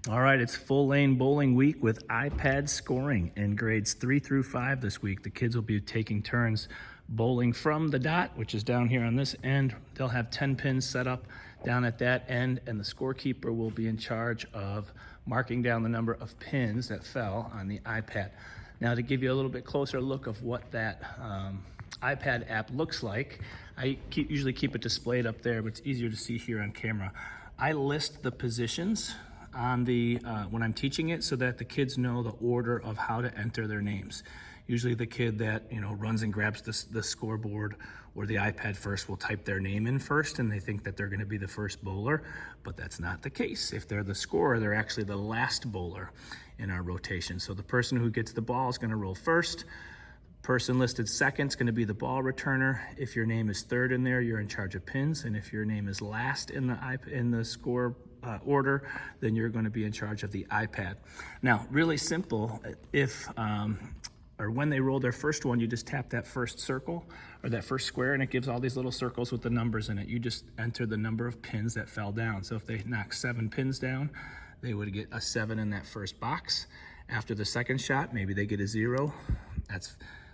All right, it's full lane bowling week with iPad scoring in grades 3 through 5 this week. The kids will be taking turns bowling from the dot, which is down here on this end. They'll have 10 pins set up down at that end, and the scorekeeper will be in charge of marking down the number of pins that fell on the iPad. Now, to give you a little bit closer look of what that iPad app looks like, I usually keep it displayed up there, but it's easier to see here on camera. I list the positions on the when I'm teaching it so that the kids know the order of how to enter their names. Usually the kid that runs and grabs the scoreboard or the iPad first will type their name in first, and they think that they're going to be the first bowler, but that's not the case. If they're the scorer, they're actually the last bowler in our rotation. So the person who gets the ball is going to roll first. Person listed second is going to be the ball returner. If your name is third in there, you're in charge of pins, and if your name is last in the score order, then you're going to be in charge of the iPad. Now, really simple. When they roll their first one, you just tap that first circle or that first square, and it gives all these little circles with the numbers in it. You just enter the number of pins that fell down. So if they knock 7 pins down, they would get a 7 in that first box. After the second shot, maybe they get a 0.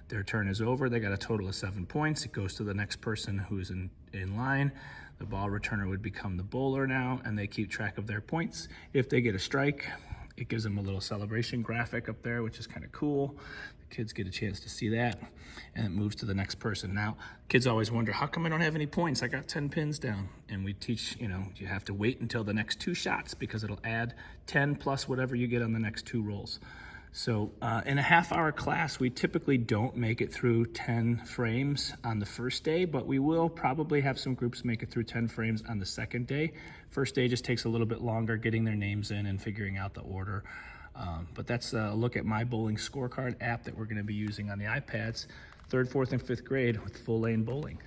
Their turn is over. They got a total of 7 points. It goes to the next person who's in line. The ball returner would become the bowler now, and they keep track of their points. If they get a strike, it gives them a little celebration graphic up there, which is kind of cool. The kids get a chance to see that, and it moves to the next person. Now, kids always wonder, how come I don't have any points? I got 10 pins down. And we teach, you have to wait until the next 2 shots because it'll add 10 plus whatever you get on the next 2 rolls. So in a half-hour class, we typically don't make it through 10 frames on the first day, but we will probably have some groups make it through 10 frames on the second day. First day just takes a little bit longer getting their names in and figuring out the order. But that's a look at my bowling scorecard app that we're going to be using on the iPads, 3rd, 4th, and 5th grade with full lane bowling.